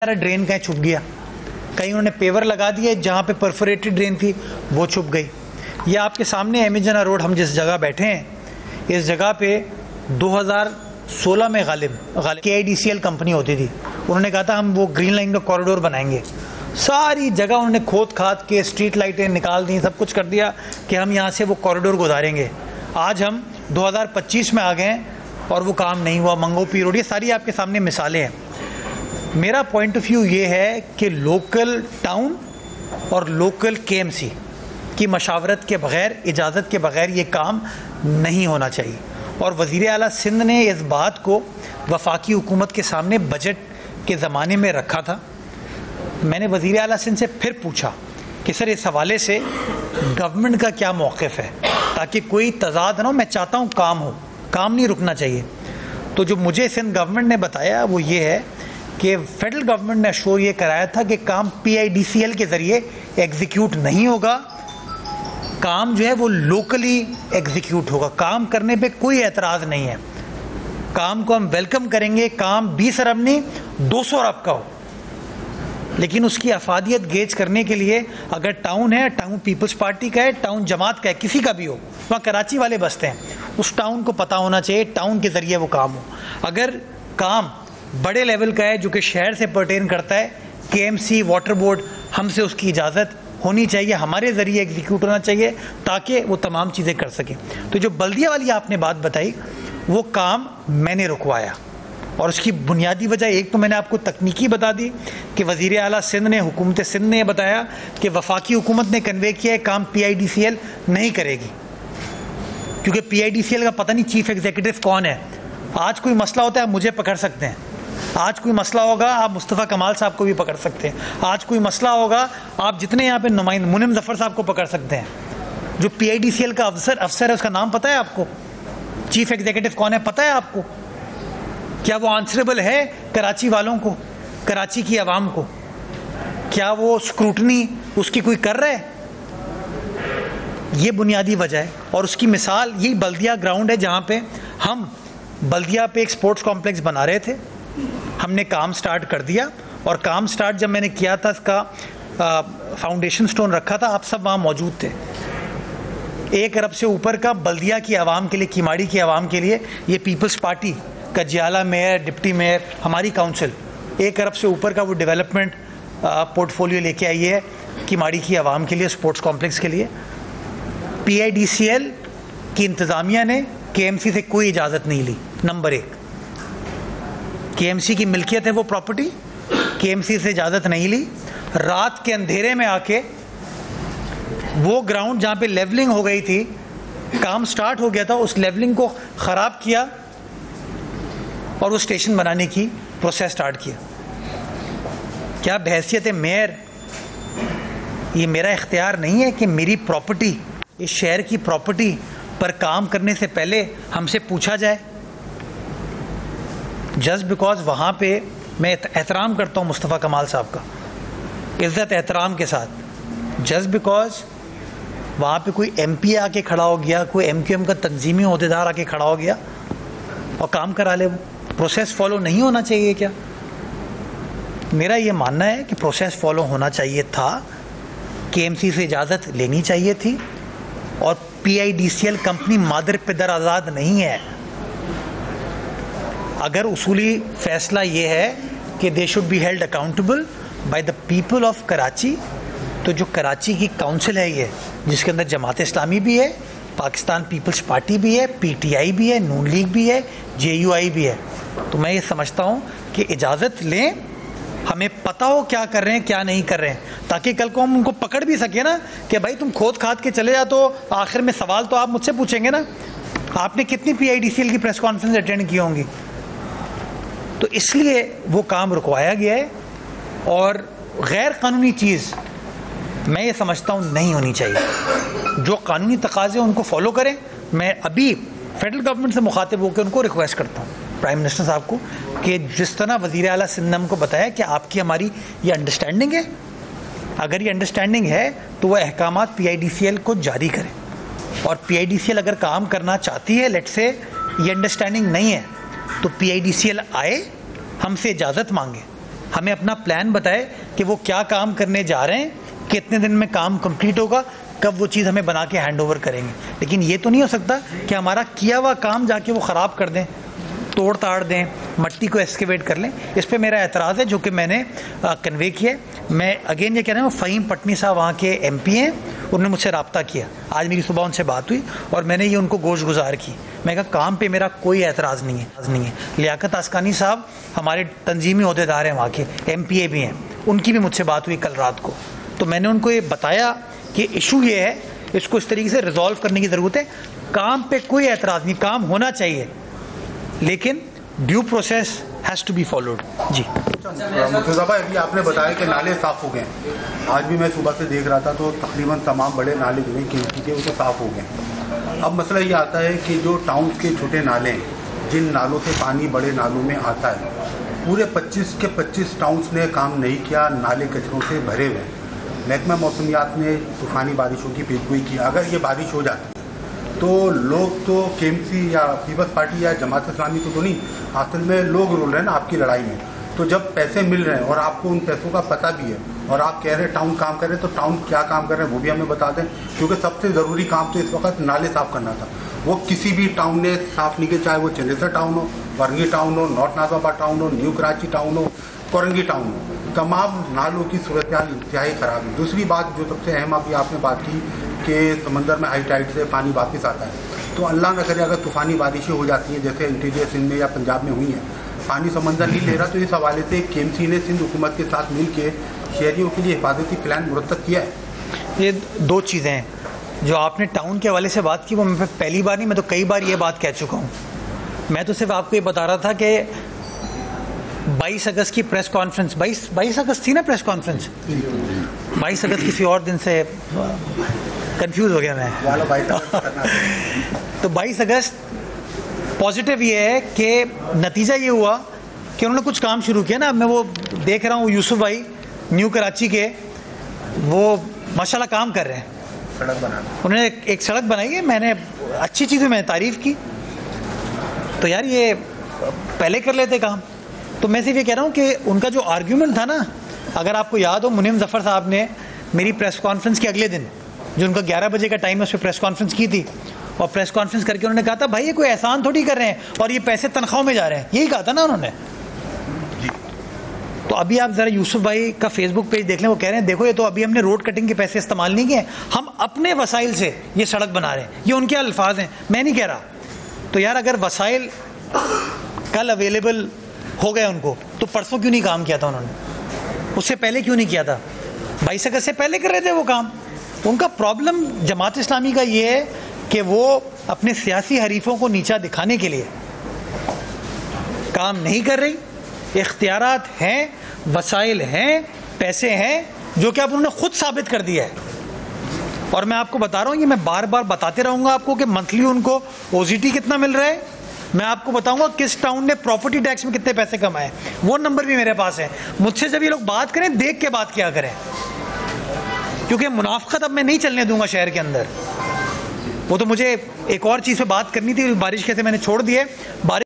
सारा ड्रेन कहीं छुप गया, कहीं उन्होंने पेवर लगा दिया, जहाँ पे परफोरेटेड ड्रेन थी वो छुप गई। ये आपके सामने एमिजना रोड, हम जिस जगह बैठे हैं, इस जगह पे 2016 में गालिब KIDCL कंपनी होती थी, उन्होंने कहा था हम वो ग्रीन लाइन का कॉरिडोर बनाएंगे। सारी जगह उन्होंने खोद खाद के स्ट्रीट लाइटें निकाल दी, सब कुछ कर दिया कि हम यहाँ से वो कॉरिडोर गुजारेंगे। आज हम 2025 में आ गए हैं और वो काम नहीं हुआ। मंगोपी रोड, ये सारी आपके सामने मिसालें हैं। मेरा पॉइंट ऑफ व्यू ये है कि लोकल टाउन और लोकल KMC की मशावरत के बग़ैर, इजाज़त के बग़ैर ये काम नहीं होना चाहिए। और वज़ीर आला सिंध ने इस बात को वफाकी हुकूमत के सामने बजट के ज़माने में रखा था। मैंने वज़ीर आला सिंध से फिर पूछा कि सर इस हवाले से गवर्नमेंट का क्या मौक़िफ़ है, ताकि कोई तज़ाद ना हो। मैं चाहता हूँ काम हो, काम नहीं रुकना चाहिए। तो जो मुझे सिंध गवर्नमेंट ने बताया वो ये है कि फेडरल गवर्नमेंट ने अश्योर ये कराया था कि काम PIDCL के ज़रिए एग्जीक्यूट नहीं होगा, काम जो है वो लोकली एग्जीक्यूट होगा। काम करने पे कोई एतराज़ नहीं है, काम को हम वेलकम करेंगे। काम 20 अरब नहीं 200 अरब का हो, लेकिन उसकी अफादियत गेज करने के लिए अगर टाउन है, टाउन पीपल्स पार्टी का है, टाउन जमात का है, किसी का भी हो, वहाँ कराची वाले बसते हैं, उस टाउन को पता होना चाहिए टाउन के ज़रिए वो काम हो। अगर काम बड़े लेवल का है जो कि शहर से पर्टेन करता है, KMC, वाटर बोर्ड, हमसे उसकी इजाज़त होनी चाहिए, हमारे ज़रिए एग्जीक्यूट होना चाहिए ताकि वो तमाम चीज़ें कर सकें। तो जो बल्दिया वाली आपने बात बताई, वो काम मैंने रुकवाया और उसकी बुनियादी वजह एक तो मैंने आपको तकनीकी बता दी कि वज़ीर आला सिंध ने, हुकूमत सिंध ने बताया कि वफाकी हुकूमत ने कन्वे किया है काम PIDCL नहीं करेगी, क्योंकि PIDCL का पता नहीं चीफ एग्जीक्यूटिव कौन है। आज कोई मसला होता है आप मुझे पकड़ सकते हैं, आज कोई मसला होगा आप मुस्तफ़ा कमाल साहब को भी पकड़ सकते हैं, आज कोई मसला होगा आप जितने यहाँ पे नुमाइंद मुनिम ज़फ़र साहब को पकड़ सकते हैं। जो PIDCL का अफसर है उसका नाम पता है आपको? चीफ एग्जीक्यूटिव कौन है पता है आपको? क्या वो आंसरेबल है कराची वालों को, कराची की आवाम को? क्या वो स्क्रूटनी उसकी कोई कर रहा है? ये बुनियादी वजह है। और उसकी मिसाल यही बल्दिया ग्राउंड है, जहाँ पे हम बल्दिया पे एक स्पोर्ट्स कॉम्प्लेक्स बना रहे थे, हमने काम स्टार्ट कर दिया। और काम स्टार्ट जब मैंने किया था, इसका फाउंडेशन स्टोन रखा था, आप सब वहाँ मौजूद थे। 1 अरब से ऊपर का बल्दिया की आवाम के लिए, कीमाड़ी की आवाम के लिए, ये पीपल्स पार्टी का जियाला मेयर, डिप्टी मेयर, हमारी काउंसिल 1 अरब से ऊपर का वो डेवलपमेंट पोर्टफोलियो लेके आई है कीमाड़ी की आवाम के लिए, स्पोर्ट्स कॉम्प्लेक्स के लिए। PIDCL की इंतज़ामिया ने KMC से कोई इजाज़त नहीं ली। नंबर 1, KMC की मिल्कियत है वो प्रॉपर्टी, KMC से इजाज़त नहीं ली। रात के अंधेरे में आके वो ग्राउंड जहाँ पे लेवलिंग हो गई थी, काम स्टार्ट हो गया था, उस लेवलिंग को ख़राब किया और वो स्टेशन बनाने की प्रोसेस स्टार्ट किया। क्या बहैसियत मेयर, ये मेरा इख्तियार नहीं है कि मेरी प्रॉपर्टी, इस शहर की प्रॉपर्टी पर काम करने से पहले हमसे पूछा जाए? जस्ट बिकॉज वहाँ पे मैं एहतराम करता हूँ मुस्तफ़ा कमाल साहब का, इज़्ज़त एहतराम के साथ, जस्ट बिकॉज वहाँ पे कोई MP आके खड़ा हो गया, कोई MQM का तंजीमी ओहदेदार आके खड़ा हो गया और काम करा ले, वो प्रोसेस फॉलो नहीं होना चाहिए क्या? मेरा ये मानना है कि प्रोसेस फॉलो होना चाहिए था, KMC से इजाज़त लेनी चाहिए थी। और PIDCL कंपनी मादर पिदर आज़ाद नहीं है। अगर उसूली फ़ैसला ये है कि they should be held accountable by the people of Karachi, तो जो कराची की काउंसिल है ये, जिसके अंदर जमात इस्लामी भी है, पाकिस्तान पीपल्स पार्टी भी है, PTI भी है, नून लीग भी है, JUI भी है, तो मैं ये समझता हूँ कि इजाज़त लें, हमें पता हो क्या कर रहे हैं क्या नहीं कर रहे हैं, ताकि कल को हम उनको पकड़ भी सकें ना कि भाई तुम खोद खाद के चले जा, तो आखिर में सवाल तो आप मुझसे पूछेंगे ना, आपने कितनी PIDCL की प्रेस कॉन्फ्रेंस अटेंड की होंगी। तो इसलिए वो काम रुकवाया गया है और गैर कानूनी चीज़ मैं ये समझता हूँ नहीं होनी चाहिए। जो कानूनी तकाज़े उनको फॉलो करें। मैं अभी फेडरल गवर्नमेंट से मुखातिब होकर उनको रिक्वेस्ट करता हूँ, प्राइम मिनिस्टर साहब को, कि जिस तरह वज़ीर आला सिंध ने हमको बताया कि आपकी हमारी ये अंडरस्टैंडिंग है, अगर ये अंडरस्टैंडिंग है तो वह अहकामात PIDCL को जारी करें। और PIDCL अगर काम करना चाहती है, लेट्स से ये अंडरस्टैंडिंग नहीं है, तो PIDCL आए, हमसे इजाज़त मांगे, हमें अपना प्लान बताए कि वो क्या काम करने जा रहे हैं, कितने दिन में काम कंप्लीट होगा, कब वो चीज़ हमें बना के हैंड ओवर करेंगे। लेकिन ये तो नहीं हो सकता कि हमारा किया हुआ काम जाके वो ख़राब कर दें, तोड़ ताड़ दें, मट्टी को एक्सकेवेट कर लें। इस पे मेरा एतराज़ है जो कि मैंने कन्वे किया है। मैं अगेन ये कह रहा हूँ, फ़हीम पटनी साहब वहाँ के MP हैं, उन्होंने मुझसे रब्ता किया, आज मेरी सुबह उनसे बात हुई और मैंने ये उनको गोश गुजार की। मैं कहा काम पे मेरा कोई एतराज़ नहीं है। लियाकत आस्कानी साहब हमारे तंजीमी ओहदेदार हैं, वहाँ के MPA भी हैं, उनकी भी मुझसे बात हुई कल रात को। तो मैंने उनको ये बताया कि इशू ये है, इसको इस तरीके से रिजॉल्व करने की ज़रूरत है। काम पे कोई एतराज़ नहीं, काम होना चाहिए, लेकिन due process has to be followed. जी मुर्तज़ा भाई, अभी आपने बताया कि नाले साफ़ हो गए। आज भी मैं सुबह से देख रहा था तो तकरीबन तमाम बड़े नाले जो हैं कीमती के, वो तो साफ़ हो गए। अब मसला ये आता है कि जो टाउन के छोटे नाले हैं, जिन नालों से पानी बड़े नालों में आता है, पूरे 25 के 25 टाउन्स ने काम नहीं किया, नाले कचरों से भरे हुए। महकमा मौसमियात ने तूफ़ानी बारिशों की पेशगोई की। अगर ये बारिश हो जाती तो लोग तो KMC या पीपल्स पार्टी या जमात इस्लामी को तो नहीं, असल में लोग रोल रहे हैं ना आपकी लड़ाई में। तो जब पैसे मिल रहे हैं और आपको उन पैसों का पता भी है और आप कह रहे हैं टाउन काम कर रहे हैं, तो टाउन क्या काम कर रहे हैं वो भी हमें बता दें, क्योंकि सबसे ज़रूरी काम तो इस वक्त नाले साफ़ करना था। वो किसी भी टाउन ने साफ़ नहीं किया, चाहे वो चंदेसर टाउन हो, वारंगी टाउन हो, नॉर्थ नाज़ाबाद टाउन हो, न्यू कराची टाउन हो, कोरंगी टाउन हो, तमाम नालों की सूरत हाल इंतहाई ख़राब है। दूसरी बात जो सबसे अहम अभी आपने बात की कि समंदर में हाई टाइड से पानी वापस आता है, तो अल्लाह न करे अगर तूफ़ानी बारिशें हो जाती हैं जैसे इंटीरियर सिंध में या पंजाब में हुई हैं, पानी समंदर नहीं ले रहा, तो इस हवाले से KMC ने सिंध हुकूमत के साथ मिल के शहरियों के लिए हिफाजती प्लान मुरतब किया है। ये दो चीज़ें हैं जो आपने टाउन के हवाले से बात की, वो मैं पहली बार नहीं, मैं तो कई बार ये बात कह चुका हूँ। मैं तो सिर्फ आपको ये बता रहा था कि 22 अगस्त की प्रेस कॉन्फ्रेंस, 22 अगस्त थी ना प्रेस कॉन्फ्रेंस, 22 अगस्त किसी और दिन से कंफ्यूज हो गया मैं। तो 22 अगस्त पॉजिटिव ये है कि नतीजा ये हुआ कि उन्होंने कुछ काम शुरू किया ना। मैं वो देख रहा हूँ यूसुफ भाई न्यू कराची के, वो माशाल्लाह काम कर रहे हैं, सड़क बना, उन्होंने एक सड़क बनाई है, मैंने अच्छी चीज़ मैंने तारीफ़ की। तो यार ये पहले कर लेते काम। तो मैं सिर्फ ये कह रहा हूँ कि उनका जो आर्ग्यूमेंट था ना, अगर आपको याद हो, मुनीम ज़फ़र साहब ने मेरी प्रेस कॉन्फ्रेंस के अगले दिन, जो उनका 11 बजे का टाइम है, उस पर प्रेस कॉन्फ्रेंस की थी, और प्रेस कॉन्फ्रेंस करके उन्होंने कहा था भाई ये कोई एहसान थोड़ी कर रहे हैं और ये पैसे तनख्वाहों में जा रहे हैं, यही कहा था ना उन्होंने। तो अभी आप ज़रा यूसुफ भाई का फेसबुक पेज देख लें, वो कह रहे हैं देखो ये तो अभी हमने रोड कटिंग के पैसे इस्तेमाल नहीं किए, हम अपने वसाइल से ये सड़क बना रहे हैं। ये उनके अल्फाज हैं, मैं नहीं कह रहा। तो यार अगर वसाइल कल अवेलेबल हो गए उनको, तो परसों क्यों नहीं काम किया था उन्होंने? उससे पहले क्यों नहीं किया था? 22 अगस्त से पहले कर रहे थे वो काम। उनका प्रॉब्लम जमात इस्लामी का ये है कि वो अपने सियासी हरीफों को नीचा दिखाने के लिए काम नहीं कर रही। इख्तियारात हैं, वसाइल हैं, पैसे हैं, जो कि अब उन्होंने खुद साबित कर दिया है। और मैं आपको बता रहा हूँ, ये मैं बार बार बताते रहूँगा आपको कि मंथली उनको OZT कितना मिल रहा है। मैं आपको बताऊंगा किस टाउन ने प्रॉपर्टी टैक्स में कितने पैसे कमाए, वो नंबर भी मेरे पास है। मुझसे जब ये लोग बात करें, देख के बात किया करें, क्योंकि मुनाफिकत अब मैं नहीं चलने दूंगा शहर के अंदर। वो तो मुझे एक और चीज़ पे बात करनी थी, बारिश कैसे मैंने छोड़ दी है। बारिश